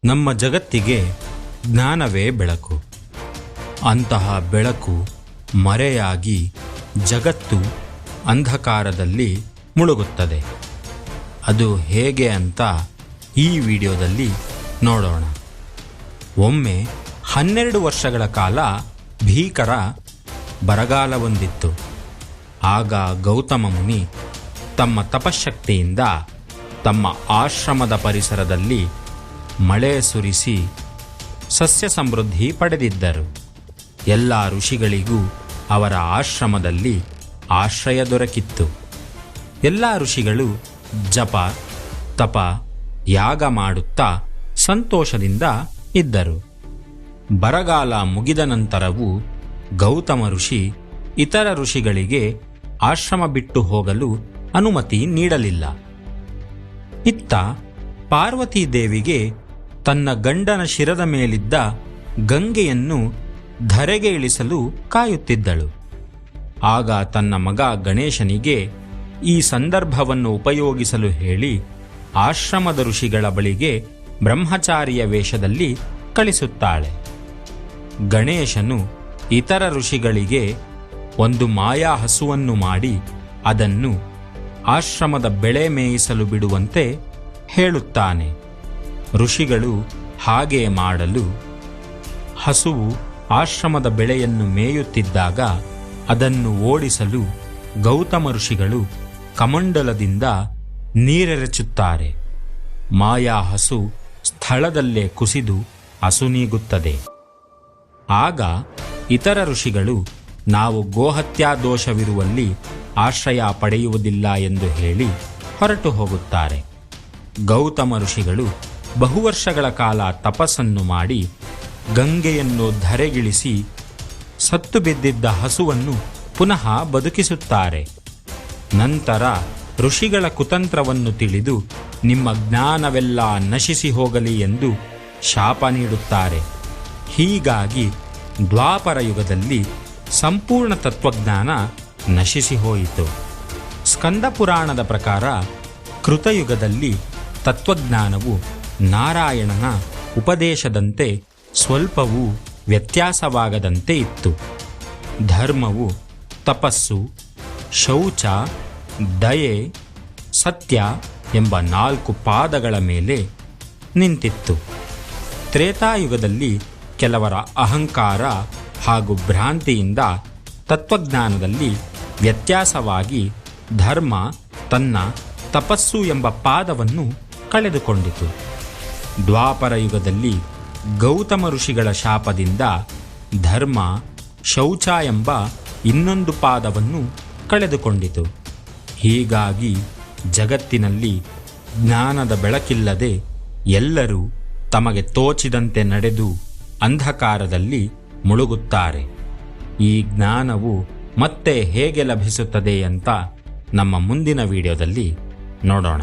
ನಮ್ಮ ಜಗತ್ತಿಗೆ ಜ್ಞಾನವೇ ಬೆಳಕು. ಅಂತಹ ಬೆಳಕು ಮರೆಯಾಗಿ ಜಗತ್ತು ಅಂಧಕಾರದಲ್ಲಿ ಮುಳುಗುತ್ತದೆ. ಅದು ಹೇಗೆ ಅಂತ ಈ ವಿಡಿಯೋದಲ್ಲಿ ನೋಡೋಣ. ಒಮ್ಮೆ 12 ವರ್ಷಗಳ ಕಾಲ ಭೀಕರ ಬರಗಾಲವೊಂದಿತ್ತು. ಆಗ ಗೌತಮ ಮುನಿ ತಮ್ಮ ತಪಶಕ್ತಿಯಿಂದ ತಮ್ಮ ಆಶ್ರಮದ ಪರಿಸರದಲ್ಲಿ ಮಳೆ ಸುರಿಸಿ ಸಸ್ಯ ಸಮೃದ್ಧಿ ಪಡೆದಿದ್ದರು. ಎಲ್ಲ ಋಷಿಗಳಿಗೂ ಅವರ ಆಶ್ರಮದಲ್ಲಿ ಆಶ್ರಯ ದೊರಕಿತ್ತು. ಎಲ್ಲ ಋಷಿಗಳು ಜಪ, ತಪ, ಯಾಗ ಮಾಡುತ್ತಾ ಸಂತೋಷದಿಂದ ಇದ್ದರು. ಬರಗಾಲ ಮುಗಿದ ನಂತರವೂ ಗೌತಮ ಋಷಿ ಇತರ ಋಷಿಗಳಿಗೆ ಆಶ್ರಮ ಬಿಟ್ಟು ಹೋಗಲು ಅನುಮತಿ ನೀಡಲಿಲ್ಲ. ಇತ್ತ ಪಾರ್ವತೀ ದೇವಿಗೆ ತನ್ನ ಗಂಡನ ಶಿರದ ಮೇಲಿದ್ದ ಗಂಗೆಯನ್ನು ಧರೆಗೆ ಇಳಿಸಲು ಕಾಯುತ್ತಿದ್ದಳು. ಆಗ ತನ್ನ ಮಗ ಗಣೇಶನಿಗೆ ಈ ಸಂದರ್ಭವನ್ನು ಉಪಯೋಗಿಸಲು ಹೇಳಿ ಆಶ್ರಮದ ಋಷಿಗಳ ಬಳಿಗೆ ಬ್ರಹ್ಮಚಾರಿಯ ವೇಷದಲ್ಲಿ ಕಳಿಸುತ್ತಾಳೆ. ಗಣೇಶನು ಇತರ ಋಷಿಗಳಿಗೆ ಒಂದು ಮಾಯಾ ಹಸುವನ್ನು ಮಾಡಿ ಅದನ್ನು ಆಶ್ರಮದ ಬೆಳೆ ಮೇಯಿಸಲು ಬಿಡುವಂತೆ ಹೇಳುತ್ತಾನೆ. ಋಷಿಗಳು ಹಾಗೆ ಮಾಡಲು ಹಸುವು ಆಶ್ರಮದ ಬೆಳೆಯನ್ನು ಮೇಯುತ್ತಿದ್ದಾಗ ಅದನ್ನು ಓಡಿಸಲು ಗೌತಮ ಋಷಿಗಳು ಕಮಂಡಲದಿಂದ ನೀರೆರಚುತ್ತಾರೆ. ಮಾಯಾ ಹಸು ಸ್ಥಳದಲ್ಲೇ ಕುಸಿದು ಅಸುನೀಗುತ್ತದೆ. ಆಗ ಇತರ ಋಷಿಗಳು ನಾವು ಗೋಹತ್ಯಾ ದೋಷವಿರುವಲ್ಲಿ ಆಶ್ರಯ ಪಡೆಯುವುದಿಲ್ಲ ಎಂದು ಹೇಳಿ ಹೊರಟು ಹೋಗುತ್ತಾರೆ. ಗೌತಮ ಋಷಿಗಳು ಬಹುವರ್ಷಗಳ ಕಾಲ ತಪಸ್ಸನ್ನು ಮಾಡಿ ಗಂಗೆಯನ್ನು ಧರೆಗಿಳಿಸಿ ಸತ್ತು ಬಿದ್ದಿದ್ದ ಹಸುವನ್ನು ಪುನಃ ಬದುಕಿಸುತ್ತಾರೆ. ನಂತರ ಋಷಿಗಳ ಕುತಂತ್ರವನ್ನು ತಿಳಿದು ನಿಮ್ಮ ಜ್ಞಾನವೆಲ್ಲ ನಶಿಸಿ ಹೋಗಲಿ ಎಂದು ಶಾಪ ನೀಡುತ್ತಾರೆ. ಹೀಗಾಗಿ ದ್ವಾಪರ ಯುಗದಲ್ಲಿ ಸಂಪೂರ್ಣ ತತ್ವಜ್ಞಾನ ನಶಿಸಿ ಹೋಯಿತು. ಸ್ಕಂದ ಪುರಾಣದ ಪ್ರಕಾರ ಕೃತಯುಗದಲ್ಲಿ ತತ್ವಜ್ಞಾನವು ನಾರಾಯಣನ ಉಪದೇಶದಂತೆ ಸ್ವಲ್ಪವೂ ವ್ಯತ್ಯಾಸವಾಗದಂತೆ ಇತ್ತು. ಧರ್ಮವು ತಪಸ್ಸು, ಶೌಚ, ದಯೆ, ಸತ್ಯ ಎಂಬ 4 ಪಾದಗಳ ಮೇಲೆ ನಿಂತಿತ್ತು. ತ್ರೇತಾಯುಗದಲ್ಲಿ ಕೆಲವರ ಅಹಂಕಾರ ಹಾಗೂ ಭ್ರಾಂತಿಯಿಂದ ತತ್ವಜ್ಞಾನದಲ್ಲಿ ವ್ಯತ್ಯಾಸವಾಗಿ ಧರ್ಮ ತನ್ನ ತಪಸ್ಸು ಎಂಬ ಪಾದವನ್ನು ಕಳೆದುಕೊಂಡಿತು. ದ್ವಾಪರ ಯುಗದಲ್ಲಿ ಗೌತಮ ಋಷಿಗಳ ಶಾಪದಿಂದ ಧರ್ಮ, ಶೌಚ ಎಂಬ ಇನ್ನೊಂದು ಪಾದವನ್ನು ಕಳೆದುಕೊಂಡಿತು. ಹೀಗಾಗಿ ಜಗತ್ತಿನಲ್ಲಿ ಜ್ಞಾನದ ಬೆಳಕಿಲ್ಲದೆ ಎಲ್ಲರೂ ತಮಗೆ ತೋಚಿದಂತೆ ನಡೆದು ಅಂಧಕಾರದಲ್ಲಿ ಮುಳುಗುತ್ತಾರೆ. ಈ ಜ್ಞಾನವು ಮತ್ತೆ ಹೇಗೆ ಲಭಿಸುತ್ತದೆ ಅಂತ ನಮ್ಮ ಮುಂದಿನ ವಿಡಿಯೋದಲ್ಲಿ ನೋಡೋಣ.